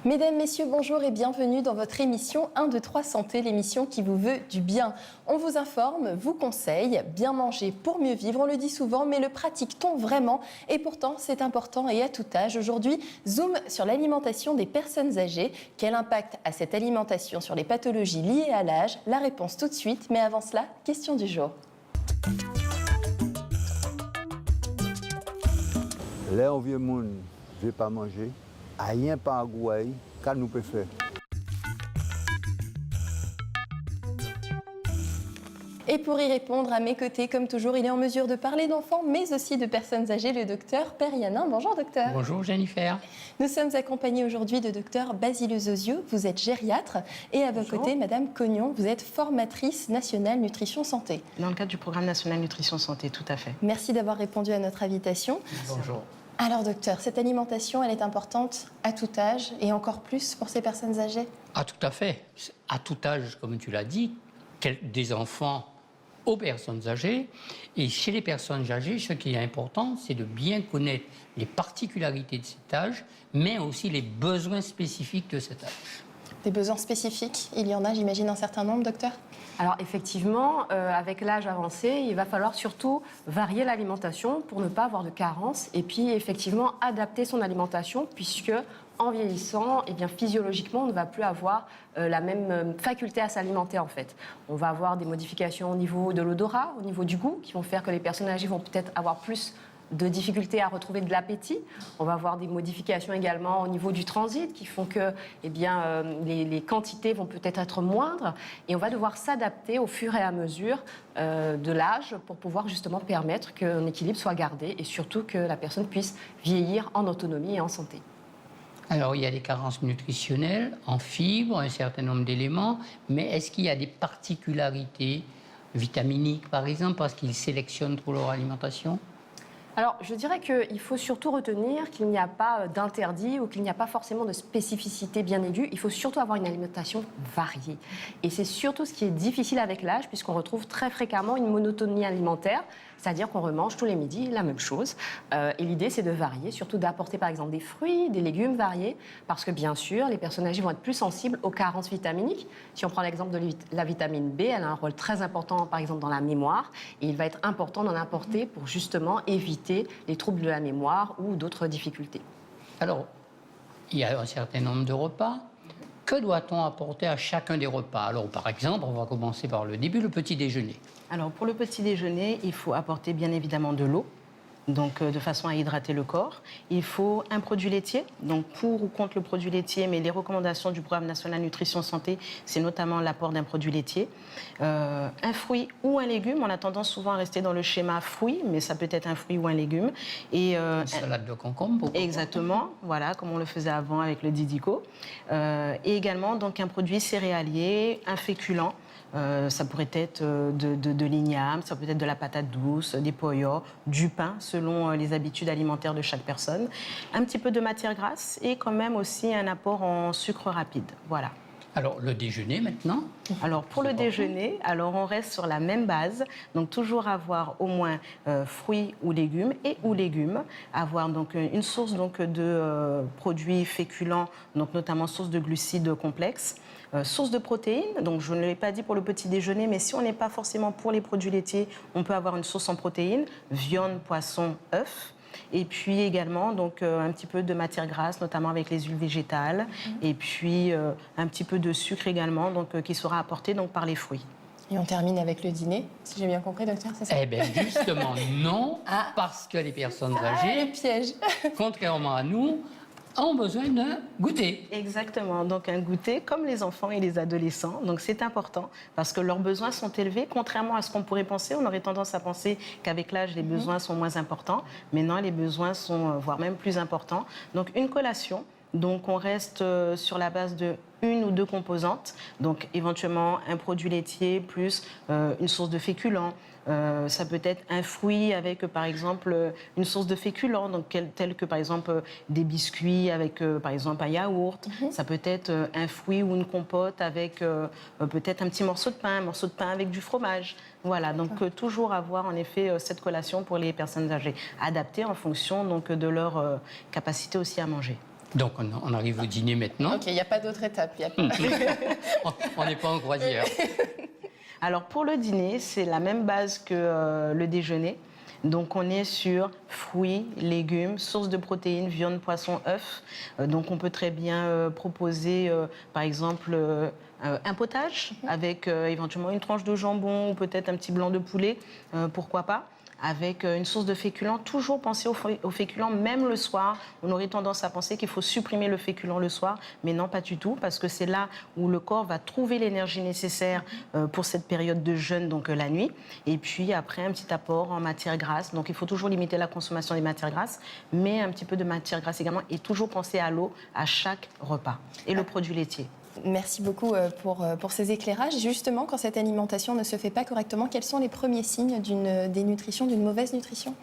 Mesdames, Messieurs, bonjour et bienvenue dans votre émission 1, 2, 3 Santé, l'émission qui vous veut du bien. On vous informe, vous conseille, bien manger pour mieux vivre, on le dit souvent, mais le pratique-t-on vraiment? Et pourtant, c'est important et à tout âge. Aujourd'hui, zoom sur l'alimentation des personnes âgées. Quel impact a cette alimentation sur les pathologies liées à l'âge? La réponse tout de suite, mais avant cela, question du jour. Là, on vient monde, je vais pas manger. Rien pas à qu'à nous peut faire. Et pour y répondre, à mes côtés, comme toujours, il est en mesure de parler d'enfants, mais aussi de personnes âgées, le docteur Père Yanin. Bonjour docteur. Bonjour Jennifer. Nous sommes accompagnés aujourd'hui de docteur Basile Zozio, vous êtes gériatre, et à vos côtés, Madame Cognon, vous êtes formatrice nationale nutrition santé. Dans le cadre du programme national nutrition santé, tout à fait. Merci d'avoir répondu à notre invitation. Bonjour. Alors docteur, cette alimentation, elle est importante à tout âge et encore plus pour ces personnes âgées? Ah, tout à fait. À tout âge, comme tu l'as dit, des enfants aux personnes âgées. Et chez les personnes âgées, ce qui est important, c'est de bien connaître les particularités de cet âge, mais aussi les besoins spécifiques de cet âge. Des besoins spécifiques, il y en a, j'imagine, un certain nombre, docteur? Alors effectivement, avec l'âge avancé, il va falloir surtout varier l'alimentation pour ne pas avoir de carence et puis effectivement adapter son alimentation puisque en vieillissant, eh bien, physiologiquement, on ne va plus avoir la même faculté à s'alimenter en fait. On va avoir des modifications au niveau de l'odorat, au niveau du goût, qui vont faire que les personnes âgées vont peut-être avoir plus de difficultés à retrouver de l'appétit. On va avoir des modifications également au niveau du transit qui font que eh bien, les quantités vont peut-être être moindres et on va devoir s'adapter au fur et à mesure de l'âge pour pouvoir justement permettre qu'un équilibre soit gardé et surtout que la personne puisse vieillir en autonomie et en santé. Alors, il y a des carences nutritionnelles en fibres, un certain nombre d'éléments, mais est-ce qu'il y a des particularités vitaminiques, par exemple, parce qu'ils sélectionnent trop leur alimentation ? Alors, je dirais qu'il faut surtout retenir qu'il n'y a pas d'interdit ou qu'il n'y a pas forcément de spécificité bien aiguë. Il faut surtout avoir une alimentation variée. Et c'est surtout ce qui est difficile avec l'âge, puisqu'on retrouve très fréquemment une monotonie alimentaire, c'est-à-dire qu'on remange tous les midis la même chose. Et l'idée, c'est de varier, surtout d'apporter par exemple des fruits, des légumes variés, parce que bien sûr, les personnes âgées vont être plus sensibles aux carences vitaminiques. Si on prend l'exemple de la vitamine B, elle a un rôle très important, par exemple, dans la mémoire. Et il va être important d'en apporter pour justement éviter les troubles de la mémoire ou d'autres difficultés. Alors, il y a un certain nombre de repas. Que doit-on apporter à chacun des repas? Alors, par exemple, on va commencer par le début, le petit déjeuner. Alors, pour le petit déjeuner, il faut apporter bien évidemment de l'eau, donc de façon à hydrater le corps. Il faut un produit laitier, donc pour ou contre le produit laitier, mais les recommandations du programme national nutrition santé, c'est notamment l'apport d'un produit laitier. Un fruit ou un légume, on a tendance souvent à rester dans le schéma fruit, mais ça peut être un fruit ou un légume. Et, une salade de concombre. Exactement, voilà, comme on le faisait avant avec le Didico. Et également donc un produit céréalier, un féculent. Ça pourrait être de l'igname, ça peut être de la patate douce, des poyos, du pain, selon les habitudes alimentaires de chaque personne. Un petit peu de matière grasse et quand même aussi un apport en sucre rapide. Voilà. Alors, le déjeuner maintenant? Alors, pour le déjeuner, alors on reste sur la même base. Donc, toujours avoir au moins fruits ou légumes avoir donc une source donc, de produits féculents, donc notamment source de glucides complexes. Source de protéines, donc je ne l'ai pas dit pour le petit déjeuner, mais si on n'est pas forcément pour les produits laitiers, on peut avoir une source en protéines, viande, poisson, œufs. Et puis également donc, un petit peu de matière grasse, notamment avec les huiles végétales. Et puis un petit peu de sucre également, donc, qui sera apporté donc, par les fruits. Et on termine avec le dîner, si j'ai bien compris, docteur, c'est ça? Eh bien, justement, non, parce que les personnes âgées, piège. contrairement à nous, ont besoin d'un goûter. Exactement, donc un goûter comme les enfants et les adolescents. Donc c'est important parce que leurs besoins sont élevés. Contrairement à ce qu'on pourrait penser, on aurait tendance à penser qu'avec l'âge, les besoins sont moins importants. Mais non, les besoins sont voire même plus importants. Donc une collation. Donc on reste sur la base de une ou deux composantes, donc éventuellement un produit laitier plus une source de féculents. Ça peut être un fruit avec par exemple une source de féculents, donc tel que par exemple des biscuits avec par exemple un yaourt. Ça peut être un fruit ou une compote avec peut-être un petit morceau de pain avec du fromage. Voilà, donc toujours avoir en effet cette collation pour les personnes âgées, adaptée en fonction donc de leur capacité aussi à manger. Donc on arrive au dîner maintenant. Ok, il n'y a pas d'autre étape. Y a pas... On n'est pas en croisière. Alors pour le dîner, c'est la même base que le déjeuner. Donc on est sur fruits, légumes, sources de protéines, viande, poisson, œufs. Donc on peut très bien proposer par exemple un potage avec éventuellement une tranche de jambon ou peut-être un petit blanc de poulet, pourquoi pas. Avec une source de féculents, toujours penser aux féculents, même le soir. On aurait tendance à penser qu'il faut supprimer le féculent le soir, mais non, pas du tout, parce que c'est là où le corps va trouver l'énergie nécessaire pour cette période de jeûne, donc la nuit. Et puis après, un petit apport en matière grasse. Donc il faut toujours limiter la consommation des matières grasses, mais un petit peu de matière grasse également, et toujours penser à l'eau à chaque repas. Et le produit laitier. Merci beaucoup pour ces éclairages. Justement, quand cette alimentation ne se fait pas correctement, quels sont les premiers signes d'une dénutrition, d'une mauvaise nutrition ?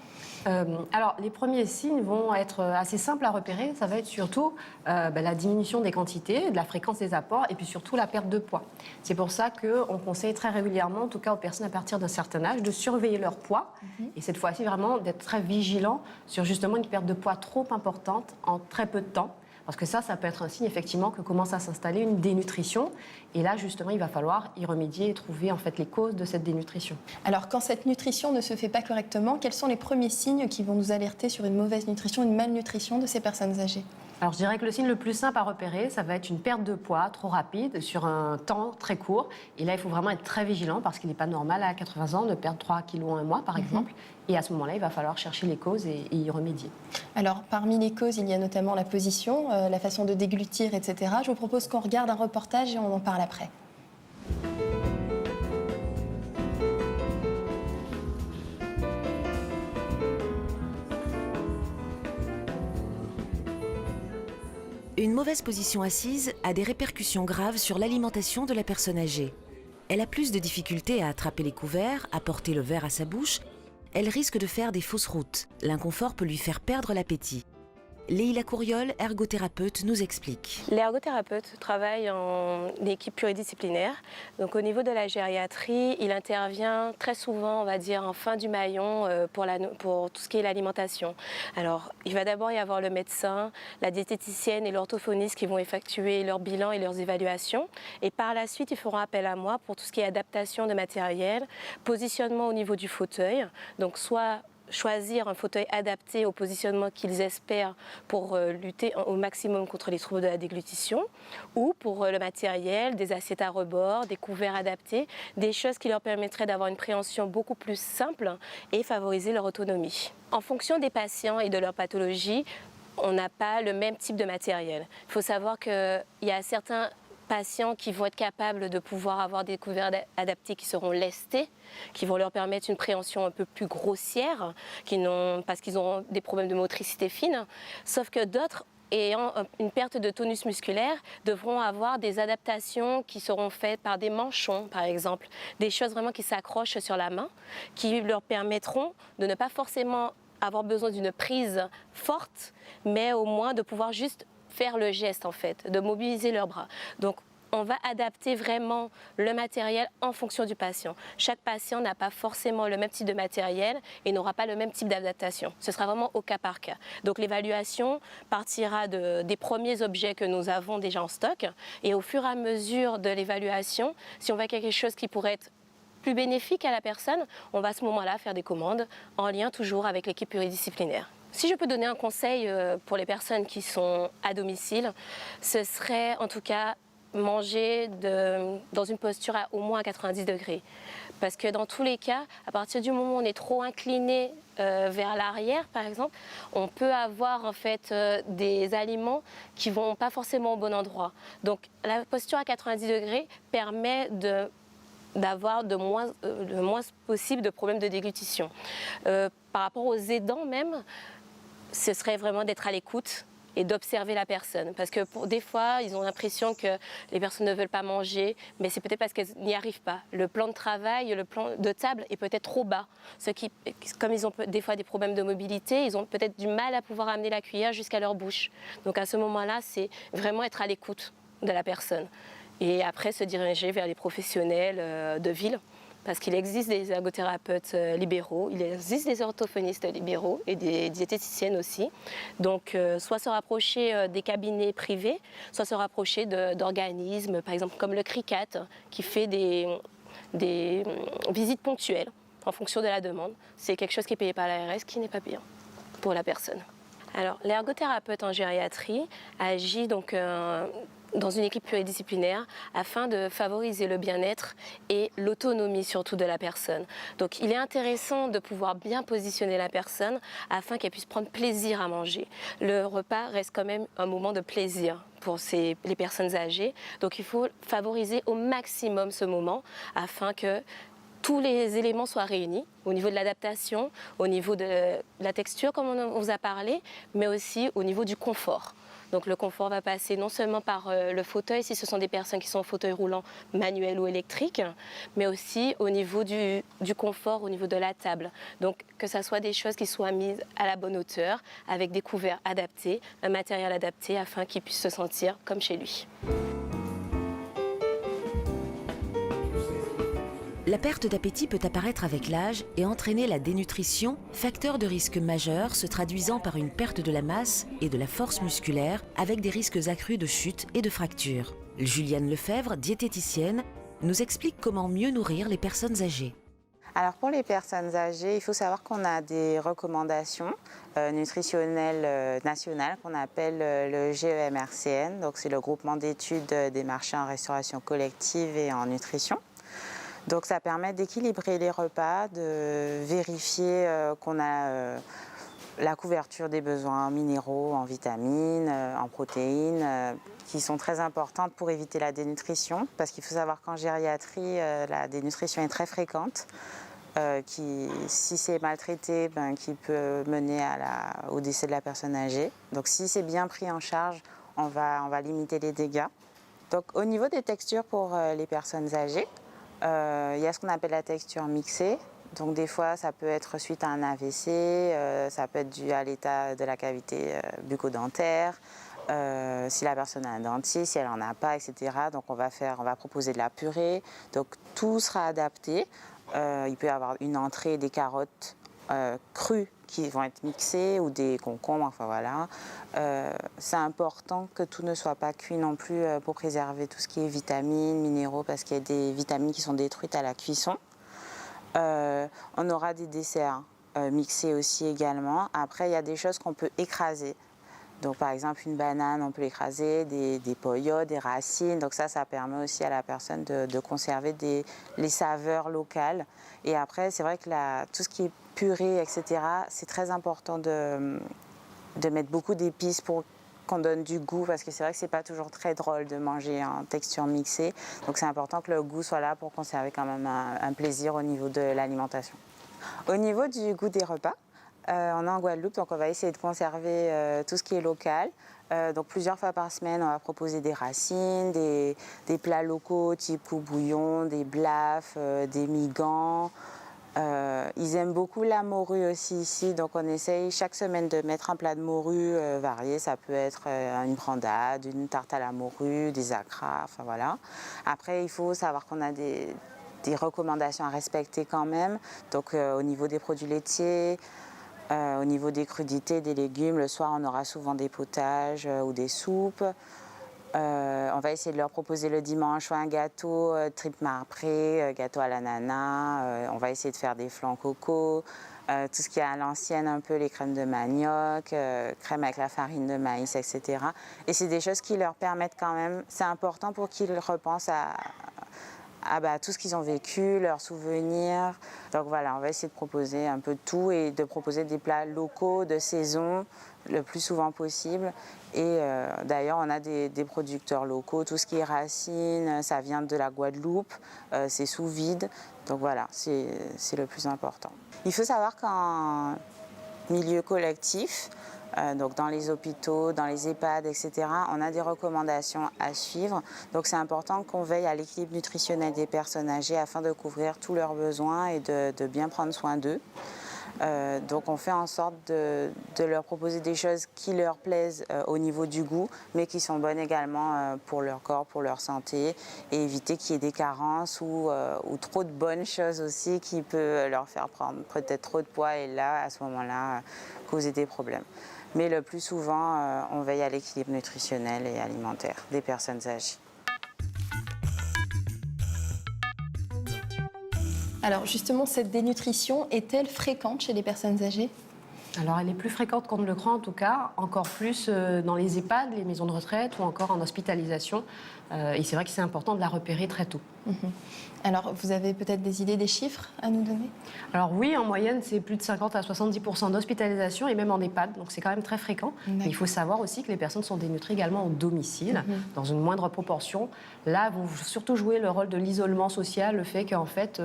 Alors, les premiers signes vont être assez simples à repérer. Ça va être surtout la diminution des quantités, de la fréquence des apports et puis surtout la perte de poids. C'est pour ça qu'on conseille très régulièrement, en tout cas aux personnes à partir d'un certain âge, de surveiller leur poids. Et cette fois-ci, vraiment d'être très vigilant sur justement une perte de poids trop importante en très peu de temps. Parce que ça peut être un signe effectivement que commence à s'installer une dénutrition. Et là, justement, il va falloir y remédier et trouver en fait les causes de cette dénutrition. Alors, quand cette nutrition ne se fait pas correctement, quels sont les premiers signes qui vont nous alerter sur une mauvaise nutrition, une malnutrition de ces personnes âgées ? Alors, je dirais que le signe le plus simple à repérer, ça va être une perte de poids trop rapide sur un temps très court. Et là, il faut vraiment être très vigilant parce qu'il n'est pas normal à 80 ans de perdre 3 kilos en un mois, par exemple. Et à ce moment-là, il va falloir chercher les causes et y remédier. Alors, parmi les causes, il y a notamment la position, la façon de déglutir, etc. Je vous propose qu'on regarde un reportage et on en parle après. Une mauvaise position assise a des répercussions graves sur l'alimentation de la personne âgée. Elle a plus de difficultés à attraper les couverts, à porter le verre à sa bouche. Elle risque de faire des fausses routes. L'inconfort peut lui faire perdre l'appétit. Leïla Couriol, ergothérapeute, nous explique. L'ergothérapeute travaille en équipe pluridisciplinaire. Donc au niveau de la gériatrie, il intervient très souvent, on va dire, en fin du maillon pour tout ce qui est l'alimentation. Alors, il va d'abord y avoir le médecin, la diététicienne et l'orthophoniste qui vont effectuer leur bilan et leurs évaluations. Et par la suite, ils feront appel à moi pour tout ce qui est adaptation de matériel, positionnement au niveau du fauteuil. Donc soit choisir un fauteuil adapté au positionnement qu'ils espèrent pour lutter au maximum contre les troubles de la déglutition, ou pour le matériel, des assiettes à rebord, des couverts adaptés, des choses qui leur permettraient d'avoir une préhension beaucoup plus simple et favoriser leur autonomie. En fonction des patients et de leur pathologie, on n'a pas le même type de matériel. Il faut savoir qu'il y a certains patients qui vont être capables de pouvoir avoir des couverts adaptés qui seront lestés, qui vont leur permettre une préhension un peu plus grossière, parce qu'ils ont des problèmes de motricité fine, sauf que d'autres ayant une perte de tonus musculaire devront avoir des adaptations qui seront faites par des manchons, par exemple, des choses vraiment qui s'accrochent sur la main, qui leur permettront de ne pas forcément avoir besoin d'une prise forte, mais au moins de pouvoir juste faire le geste en fait, de mobiliser leurs bras. Donc on va adapter vraiment le matériel en fonction du patient. Chaque patient n'a pas forcément le même type de matériel et n'aura pas le même type d'adaptation. Ce sera vraiment au cas par cas. Donc l'évaluation partira des premiers objets que nous avons déjà en stock et au fur et à mesure de l'évaluation, si on voit quelque chose qui pourrait être plus bénéfique à la personne, on va à ce moment-là faire des commandes en lien toujours avec l'équipe pluridisciplinaire. Si je peux donner un conseil pour les personnes qui sont à domicile, ce serait en tout cas manger dans une posture au moins à 90 degrés. Parce que dans tous les cas, à partir du moment où on est trop incliné vers l'arrière, par exemple, on peut avoir en fait des aliments qui ne vont pas forcément au bon endroit. Donc la posture à 90 degrés permet d'avoir le moins possible de problèmes de déglutition. Par rapport aux aidants même, ce serait vraiment d'être à l'écoute et d'observer la personne. Parce que des fois, ils ont l'impression que les personnes ne veulent pas manger, mais c'est peut-être parce qu'elles n'y arrivent pas. Le plan de travail, le plan de table est peut-être trop bas. Comme ils ont des fois des problèmes de mobilité, ils ont peut-être du mal à pouvoir amener la cuillère jusqu'à leur bouche. Donc à ce moment-là, c'est vraiment être à l'écoute de la personne. Et après, se diriger vers les professionnels de ville parce qu'il existe des ergothérapeutes libéraux, il existe des orthophonistes libéraux et des diététiciennes aussi. Donc, soit se rapprocher des cabinets privés, soit se rapprocher d'organismes, par exemple comme le CRICAT, qui fait des visites ponctuelles en fonction de la demande. C'est quelque chose qui est payé par l'ARS, qui n'est pas payant pour la personne. Alors, l'ergothérapeute en gériatrie agit donc dans une équipe pluridisciplinaire afin de favoriser le bien-être et l'autonomie surtout de la personne. Donc il est intéressant de pouvoir bien positionner la personne afin qu'elle puisse prendre plaisir à manger. Le repas reste quand même un moment de plaisir pour les personnes âgées. Donc il faut favoriser au maximum ce moment afin que tous les éléments soient réunis au niveau de l'adaptation, au niveau de la texture comme on vous a parlé, mais aussi au niveau du confort. Donc le confort va passer non seulement par le fauteuil, si ce sont des personnes qui sont en fauteuil roulant manuel ou électrique, mais aussi au niveau du confort, au niveau de la table. Donc que ce soit des choses qui soient mises à la bonne hauteur, avec des couverts adaptés, un matériel adapté afin qu'il puisse se sentir comme chez lui. La perte d'appétit peut apparaître avec l'âge et entraîner la dénutrition, facteur de risque majeur se traduisant par une perte de la masse et de la force musculaire avec des risques accrus de chute et de fractures. Juliane Lefebvre, diététicienne, nous explique comment mieux nourrir les personnes âgées. Alors pour les personnes âgées, il faut savoir qu'on a des recommandations nutritionnelles nationales qu'on appelle le GEMRCN, donc c'est le groupement d'études des marchés en restauration collective et en nutrition. Donc ça permet d'équilibrer les repas, de vérifier qu'on a la couverture des besoins minéraux, en vitamines, en protéines, qui sont très importantes pour éviter la dénutrition. Parce qu'il faut savoir qu'en gériatrie, la dénutrition est très fréquente. Si c'est maltraité, qui peut mener au décès de la personne âgée. Donc si c'est bien pris en charge, on va limiter les dégâts. Donc au niveau des textures pour les personnes âgées, il y a ce qu'on appelle la texture mixée. Donc des fois, ça peut être suite à un AVC, ça peut être dû à l'état de la cavité bucco-dentaire, si la personne a un dentier, si elle n'en a pas, etc. Donc on va proposer de la purée. Donc tout sera adapté. Il peut y avoir une entrée, des carottes crues qui vont être mixées ou des concombres, enfin voilà. C'est important que tout ne soit pas cuit non plus pour préserver tout ce qui est vitamines, minéraux, parce qu'il y a des vitamines qui sont détruites à la cuisson. On aura des desserts mixés aussi également. Après, il y a des choses qu'on peut écraser. Donc par exemple, une banane, on peut l'écraser, des poyots, des racines. Donc ça permet aussi à la personne de conserver les saveurs locales. Et après, c'est vrai que tout ce qui est purée, etc., c'est très important de mettre beaucoup d'épices pour qu'on donne du goût, parce que c'est vrai que c'est pas toujours très drôle de manger en texture mixée. Donc c'est important que le goût soit là pour conserver quand même un plaisir au niveau de l'alimentation. Au niveau du goût des repas, on est en Guadeloupe, donc on va essayer de conserver tout ce qui est local. Donc plusieurs fois par semaine, on va proposer des racines, des plats locaux type coubouillon, des blafs, des migans. Ils aiment beaucoup la morue aussi ici, donc on essaye chaque semaine de mettre un plat de morue varié. Ça peut être une brandade, une tarte à la morue, des acras, enfin voilà. Après, il faut savoir qu'on a des recommandations à respecter quand même. Donc au niveau des produits laitiers, au niveau des crudités, des légumes, le soir on aura souvent des potages ou des soupes. On va essayer de leur proposer le dimanche un gâteau tripes marbré, gâteau à l'ananas. On va essayer de faire des flancs coco, tout ce qui est à l'ancienne, un peu les crèmes de manioc, crème avec la farine de maïs, etc. Et c'est des choses qui leur permettent quand même, c'est important pour qu'ils repensent à tout ce qu'ils ont vécu, leurs souvenirs. Donc voilà, on va essayer de proposer un peu de tout et de proposer des plats locaux, de saison, le plus souvent possible. Et d'ailleurs, on a des producteurs locaux. Tout ce qui est racines, ça vient de la Guadeloupe, c'est sous vide. Donc voilà, c'est le plus important. Il faut savoir qu'en milieu collectif, donc dans les hôpitaux, dans les EHPAD, etc., on a des recommandations à suivre. Donc c'est important qu'on veille à l'équilibre nutritionnel des personnes âgées afin de couvrir tous leurs besoins et de bien prendre soin d'eux. Donc on fait en sorte de leur proposer des choses qui leur plaisent au niveau du goût, mais qui sont bonnes également pour leur corps, pour leur santé, et éviter qu'il y ait des carences ou trop de bonnes choses aussi qui peuvent leur faire prendre peut-être trop de poids et là, à ce moment-là, causer des problèmes. Mais le plus souvent, on veille à l'équilibre nutritionnel et alimentaire des personnes âgées. Alors justement, cette dénutrition est-elle fréquente chez les personnes âgées ? Alors, elle est plus fréquente qu'on ne le croit, en tout cas, encore plus dans les EHPAD, les maisons de retraite ou encore en hospitalisation. Et c'est vrai que c'est important de la repérer très tôt. Alors, vous avez peut-être des idées, des chiffres à nous donner ? Alors oui, en moyenne, c'est plus de 50 à 70% d'hospitalisation et même en EHPAD, donc c'est quand même très fréquent. Mais il faut savoir aussi que les personnes sont dénutries également au domicile, dans une moindre proportion. Là, vont surtout jouer le rôle de l'isolement social, le fait qu'en fait,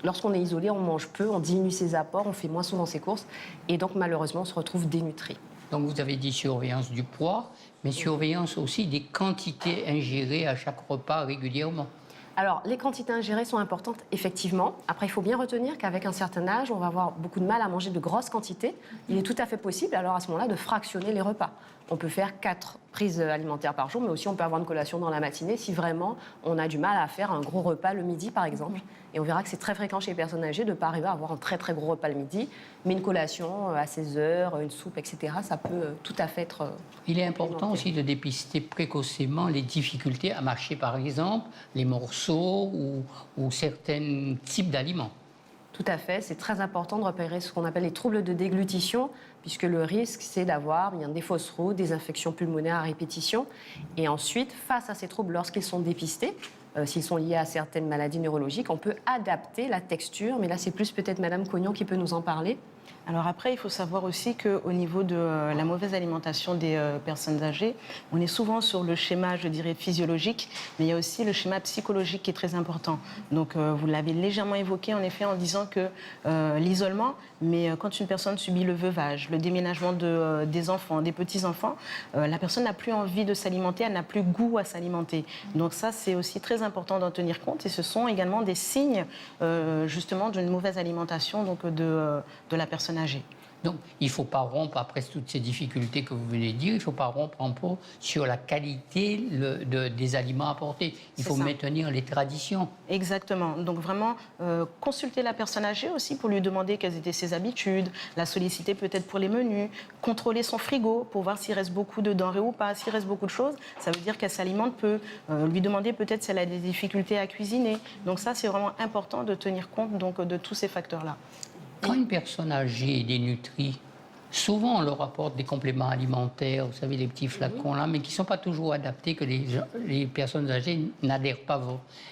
lorsqu'on est isolé, on mange peu, on diminue ses apports, on fait moins souvent ses courses, et donc malheureusement, on se retrouve dénutri. Donc vous avez dit surveillance du poids, mais surveillance aussi des quantités ingérées à chaque repas régulièrement. Alors, les quantités ingérées sont importantes, effectivement. Après, il faut bien retenir qu'avec un certain âge, on va avoir beaucoup de mal à manger de grosses quantités. Il est tout à fait possible, alors à ce moment-là, de fractionner les repas. On peut faire 4 prises alimentaires par jour, mais aussi on peut avoir une collation dans la matinée si vraiment on a du mal à faire un gros repas le midi, par exemple. Et on verra que c'est très fréquent chez les personnes âgées de ne pas arriver à avoir un très très gros repas le midi, mais une collation à 16 heures, une soupe, etc., ça peut tout à fait être... Il est important aussi de dépister précocement les difficultés à mâcher, par exemple, les morceaux ou certains types d'aliments. Tout à fait, c'est très important de repérer ce qu'on appelle les troubles de déglutition, puisque le risque, c'est d'avoir des fausses routes, des infections pulmonaires à répétition. Et ensuite, face à ces troubles, lorsqu'ils sont dépistés, s'ils sont liés à certaines maladies neurologiques, on peut adapter la texture. Mais là, c'est plus peut-être Madame Cognon qui peut nous en parler. Alors après, il faut savoir aussi qu'au niveau de la mauvaise alimentation des personnes âgées, on est souvent sur le schéma, je dirais, physiologique, mais il y a aussi le schéma psychologique qui est très important. Donc vous l'avez légèrement évoqué, en effet, en disant que l'isolement, mais quand une personne subit le veuvage, le déménagement des enfants, des petits-enfants, la personne n'a plus envie de s'alimenter, elle n'a plus goût à s'alimenter. Donc ça, c'est aussi très important d'en tenir compte et ce sont également des signes, justement, d'une mauvaise alimentation donc, de la personne âgée. Donc, il ne faut pas rompre, après toutes ces difficultés que vous venez de dire, il ne faut pas rompre en pot sur la qualité des aliments apportés. Il faut maintenir les traditions. Exactement. Donc, vraiment, consulter la personne âgée aussi pour lui demander quelles étaient ses habitudes, la solliciter peut-être pour les menus, contrôler son frigo pour voir s'il reste beaucoup de denrées ou pas. S'il reste beaucoup de choses, ça veut dire qu'elle s'alimente peu. Lui demander peut-être si elle a des difficultés à cuisiner. Donc, ça, c'est vraiment important de tenir compte donc, de tous ces facteurs-là. Quand une personne âgée est dénutrie, souvent on leur apporte des compléments alimentaires, vous savez, les petits flacons là, mais qui ne sont pas toujours adaptés, que les personnes âgées n'adhèrent pas.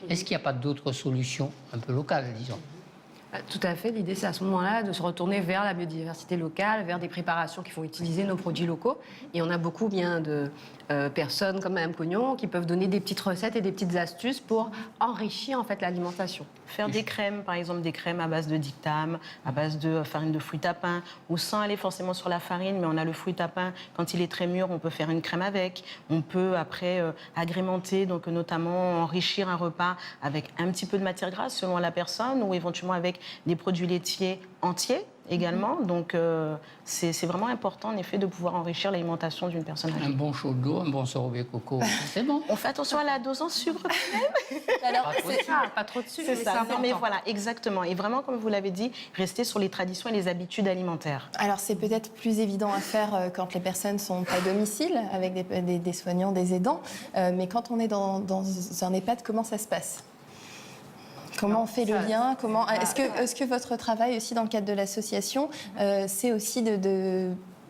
Est-ce qu'il n'y a pas d'autres solutions un peu locales, disons ? Tout à fait. L'idée, c'est à ce moment-là de se retourner vers la biodiversité locale, vers des préparations qui vont utiliser nos produits locaux. Et on a beaucoup de personnes comme Mme Cognon qui peuvent donner des petites recettes et des petites astuces pour enrichir en fait l'alimentation. Faire des crèmes, par exemple des crèmes à base de dictame, à base de farine de fruits à pain, ou sans aller forcément sur la farine, mais on a le fruit à pain, quand il est très mûr, on peut faire une crème avec. On peut après agrémenter, donc notamment enrichir un repas avec un petit peu de matière grasse selon la personne, ou éventuellement avec des produits laitiers entiers également. Donc c'est vraiment important en effet de pouvoir enrichir l'alimentation d'une personne âgée. Un bon chaud d'eau, un bon sorbet coco, c'est bon. On fait attention à la dose en sucre quand même. Alors, c'est ça, pas trop de sucre, c'est ça. Non, mais voilà, exactement. Et vraiment, comme vous l'avez dit, rester sur les traditions et les habitudes alimentaires. Alors c'est peut-être plus évident à faire quand les personnes sont à domicile, avec des soignants, des aidants. Mais quand on est dans un EHPAD, comment ça se passe ? Comment on fait le lien ? Est-ce que votre travail aussi dans le cadre de l'association, c'est aussi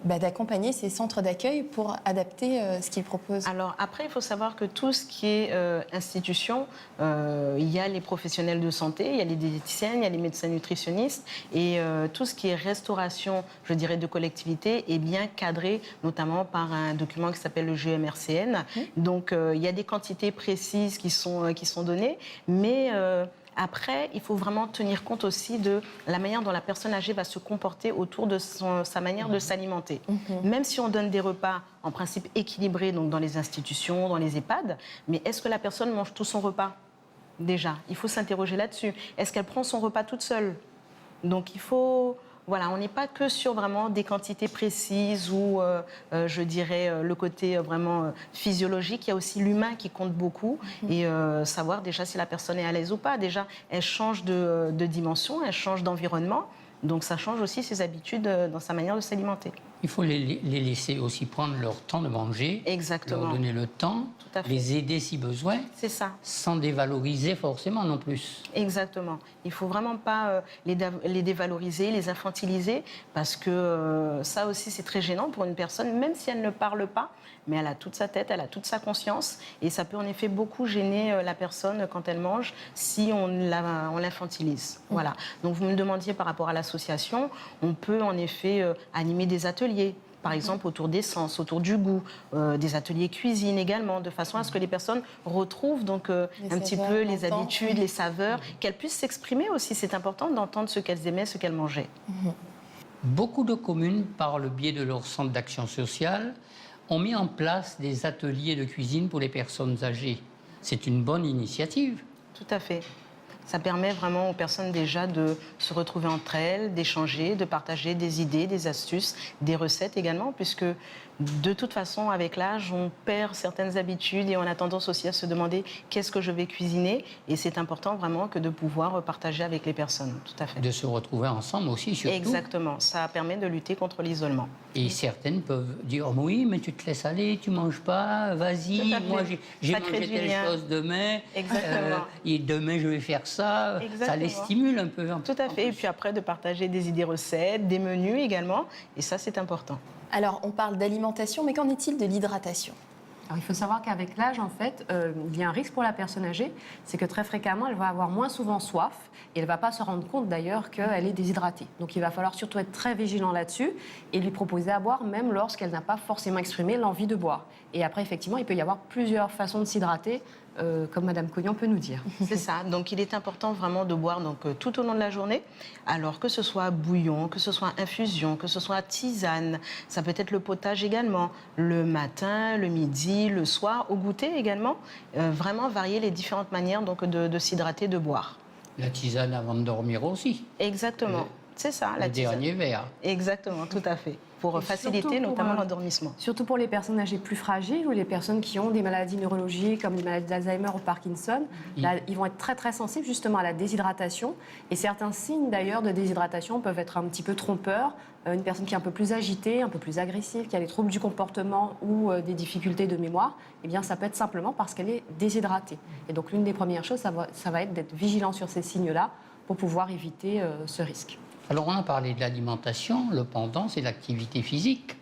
d'accompagner ces centres d'accueil pour adapter ce qu'ils proposent ? Alors après, il faut savoir que tout ce qui est institution, il y a les professionnels de santé, il y a les diététiciennes, il y a les médecins nutritionnistes et tout ce qui est restauration, je dirais, de collectivité est bien cadré, notamment par un document qui s'appelle le GEMRCN. Donc il y a des quantités précises qui sont données, mais après, il faut vraiment tenir compte aussi de la manière dont la personne âgée va se comporter autour de sa manière de s'alimenter. Même si on donne des repas, en principe, équilibrés donc dans les institutions, dans les EHPAD, mais est-ce que la personne mange tout son repas ? Déjà, il faut s'interroger là-dessus. Est-ce qu'elle prend son repas toute seule ? Donc, il faut Voilà, on n'est pas que sur vraiment des quantités précises ou, je dirais, le côté vraiment physiologique. Il y a aussi l'humain qui compte beaucoup et savoir déjà si la personne est à l'aise ou pas. Déjà, elle change de dimension, elle change d'environnement. Donc, ça change aussi ses habitudes dans sa manière de s'alimenter. Il faut les laisser aussi prendre leur temps de manger. Exactement. Leur donner le temps, Tout à fait. les aider si besoin. C'est ça. Sans dévaloriser forcément non plus. Exactement. Il ne faut vraiment pas les dévaloriser, les infantiliser, parce que ça aussi, c'est très gênant pour une personne, même si elle ne parle pas, mais elle a toute sa tête, elle a toute sa conscience, et ça peut en effet beaucoup gêner la personne quand elle mange si on l'infantilise. Voilà. Donc vous me demandiez par rapport à l'association, on peut en effet animer des ateliers. Par exemple, autour des sens, autour du goût, des ateliers cuisine également, de façon à ce que les personnes retrouvent donc un petit peu les habitudes, les saveurs, qu'elles puissent s'exprimer aussi. C'est important d'entendre ce qu'elles aimaient, ce qu'elles mangeaient. Beaucoup de communes, par le biais de leur centre d'action sociale, ont mis en place des ateliers de cuisine pour les personnes âgées. C'est une bonne initiative. Tout à fait. Ça permet vraiment aux personnes déjà de se retrouver entre elles, d'échanger, de partager des idées, des astuces, des recettes également, puisque de toute façon, avec l'âge, on perd certaines habitudes et on a tendance aussi à se demander qu'est-ce que je vais cuisiner. Et c'est important vraiment que de pouvoir partager avec les personnes, tout à fait. De se retrouver ensemble aussi, surtout. Exactement. Ça permet de lutter contre l'isolement. Et certaines peuvent dire oh, oui, mais tu te laisses aller, tu manges pas, vas-y, moi j'ai mangé telle chose demain, et demain je vais faire ça. Exactement. Ça les stimule un peu. Tout à fait. Et puis après, de partager des idées recettes, des menus également. Et ça, c'est important. Alors, on parle d'alimentation, mais qu'en est-il de l'hydratation ? Alors, il faut savoir qu'avec l'âge, en fait, il y a un risque pour la personne âgée, c'est que très fréquemment, elle va avoir moins souvent soif et elle ne va pas se rendre compte d'ailleurs qu'elle est déshydratée. Donc, il va falloir surtout être très vigilant là-dessus et lui proposer à boire même lorsqu'elle n'a pas forcément exprimé l'envie de boire. Et après, effectivement, il peut y avoir plusieurs façons de s'hydrater, comme Madame Cognon peut nous dire. C'est ça. Donc, il est important vraiment de boire tout au long de la journée. Alors que ce soit bouillon, que ce soit infusion, que ce soit tisane, ça peut être le potage également, le matin, le midi, le soir, au goûter également. Vraiment varier les différentes manières donc, de s'hydrater, de boire. La tisane avant de dormir aussi. Exactement. C'est ça, la tisane. Le dernier verre. Exactement, tout à fait. Pour faciliter notamment l'endormissement. Surtout pour les personnes âgées plus fragiles ou les personnes qui ont des maladies neurologiques comme les maladies d'Alzheimer ou Parkinson. Là, ils vont être très très sensibles justement à la déshydratation. Et certains signes d'ailleurs de déshydratation peuvent être un petit peu trompeurs. Une personne qui est un peu plus agitée, un peu plus agressive, qui a des troubles du comportement ou des difficultés de mémoire, eh bien ça peut être simplement parce qu'elle est déshydratée. Et donc l'une des premières choses, ça va être d'être vigilant sur ces signes-là pour pouvoir éviter ce risque. Alors, on a parlé de l'alimentation. Le pendant, c'est l'activité physique.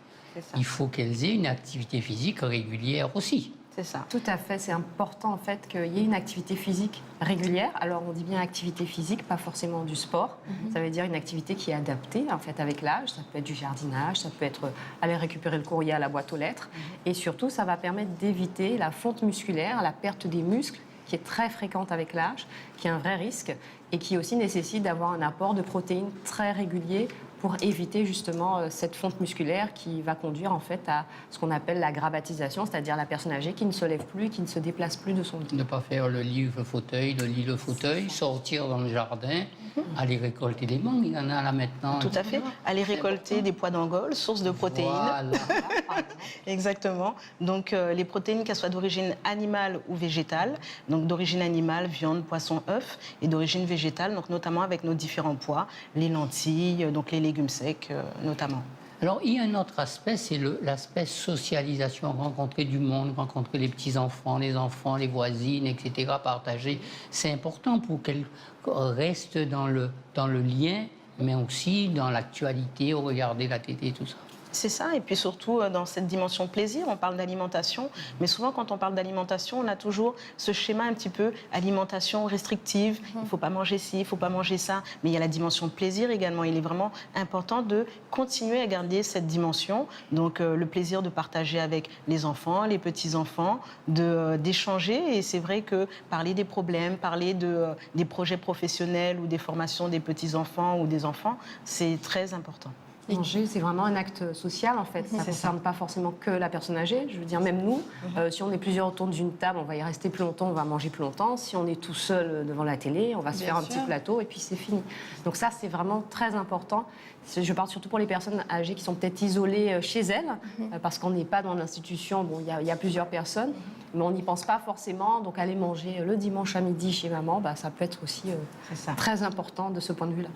Il faut qu'elles aient une activité physique régulière aussi. C'est ça. Tout à fait. C'est important, en fait, qu'il y ait une activité physique régulière. Alors, on dit bien activité physique, pas forcément du sport. Ça veut dire une activité qui est adaptée, en fait, avec l'âge. Ça peut être du jardinage, ça peut être aller récupérer le courrier à la boîte aux lettres. Et surtout, ça va permettre d'éviter la fonte musculaire, la perte des muscles, qui est très fréquente avec l'âge, qui est un vrai risque et qui aussi nécessite d'avoir un apport de protéines très régulier pour éviter justement cette fonte musculaire qui va conduire en fait à ce qu'on appelle la gravatisation, c'est-à-dire la personne âgée qui ne se lève plus, qui ne se déplace plus de son lit. Ne pas faire le lit, le fauteuil, sortir dans le jardin, aller récolter des mangues, il y en a là maintenant. Tout à fait, aller récolter des pois d'Angole, source de protéines. Voilà. Exactement. Donc les protéines, qu'elles soient d'origine animale ou végétale, donc d'origine animale, viande, poisson, œuf, et d'origine végétale, donc notamment avec nos différents pois, les lentilles, donc les légumes secs notamment. Alors, il y a un autre aspect, c'est l'aspect socialisation, rencontrer du monde, rencontrer les petits-enfants, les voisines, etc., partager. C'est important pour qu'elles restent dans le lien, mais aussi dans l'actualité, regarder la télé, tout ça. C'est ça, et puis surtout dans cette dimension plaisir, on parle d'alimentation, mais souvent quand on parle d'alimentation, on a toujours ce schéma un petit peu alimentation restrictive, il ne faut pas manger ci, il ne faut pas manger ça, mais il y a la dimension plaisir également. Il est vraiment important de continuer à garder cette dimension, donc le plaisir de partager avec les enfants, les petits-enfants, d'échanger, et c'est vrai que parler des problèmes, parler des projets professionnels ou des formations des petits-enfants ou des enfants, c'est très important. Manger, c'est vraiment un acte social en fait. Ça ne concerne pas forcément que la personne âgée. Je veux dire, même nous, si on est plusieurs autour d'une table, on va y rester plus longtemps, on va manger plus longtemps. Si on est tout seul devant la télé, on va se faire un petit plateau et puis c'est fini. Donc ça, c'est vraiment très important. Je parle surtout pour les personnes âgées qui sont peut-être isolées chez elles, parce qu'on n'est pas dans l'institution. Bon, il y a plusieurs personnes, mais on n'y pense pas forcément. Donc aller manger le dimanche à midi chez maman, ça peut être aussi très important de ce point de vue-là.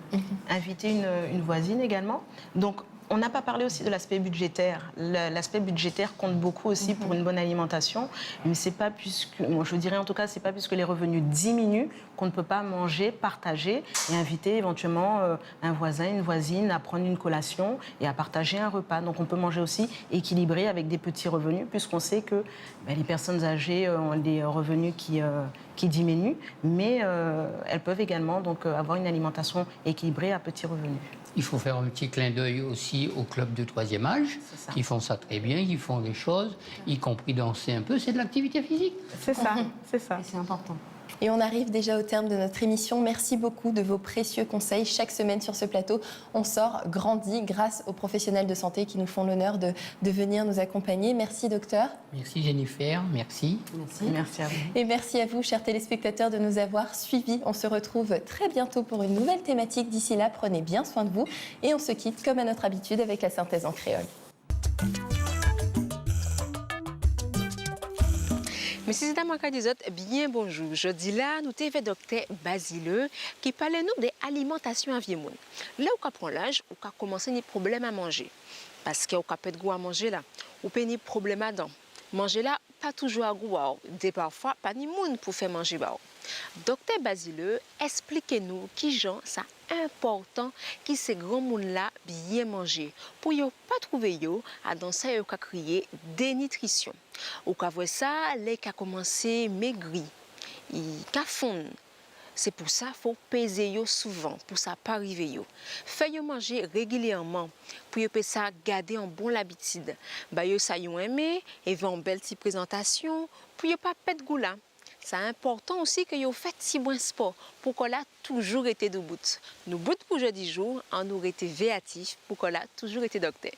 Inviter une voisine également. Donc, on n'a pas parlé aussi de l'aspect budgétaire. L'aspect budgétaire compte beaucoup aussi pour une bonne alimentation, mais c'est pas puisque, moi je dirais en tout cas, c'est pas puisque les revenus diminuent qu'on ne peut pas manger, partager et inviter éventuellement un voisin, une voisine à prendre une collation et à partager un repas. Donc on peut manger aussi équilibré avec des petits revenus, puisqu'on sait que les personnes âgées ont des revenus qui diminuent, mais elles peuvent également donc avoir une alimentation équilibrée à petits revenus. Il faut faire un petit clin d'œil aussi au club de 3e âge, qui font ça très bien, qui font des choses, y compris danser un peu, c'est de l'activité physique. C'est ça, c'est ça. Et c'est important. Et on arrive déjà au terme de notre émission. Merci beaucoup de vos précieux conseils. Chaque semaine sur ce plateau, on sort grandi grâce aux professionnels de santé qui nous font l'honneur de venir nous accompagner. Merci docteur. Merci Jennifer, merci. Merci à vous. Et merci à vous, chers téléspectateurs, de nous avoir suivis. On se retrouve très bientôt pour une nouvelle thématique. D'ici là, prenez bien soin de vous. Et on se quitte comme à notre habitude avec la synthèse en créole. Messieurs et dames, bien bonjour. Jeudi là, nous avons fait docteur Basile qui parlait nous de l'alimentation à vie monde. Là où on prend l'âge, on a commencé des problèmes à manger. Parce qu'on a pas de goût à manger là, ou pas de problème à dents. Manger là, pas toujours à goût, des parfois pas ni monde pour faire manger. Docteur Basile, expliquez-nous qui genre ça important qui ces grands monde là bien manger pour yo pas trouver yo à dans ça yo ka crier dénutrition. Ou ka voir ça les ka commencer maigri, il ka fond. C'est pour ça faut peser yo souvent pour ça pas arriver yo. Fait yo manger régulièrement pour yo peut ça garder en bon l'habitude. Ba yo ça yo aimer et faire une belle petite présentation pour yo pas perdre goût là. C'est important aussi que vous faites si bon sport pour qu'on a toujours été debout. Nous bout pour jeudi jour, on nous été véatif pour qu'on a toujours été docteur.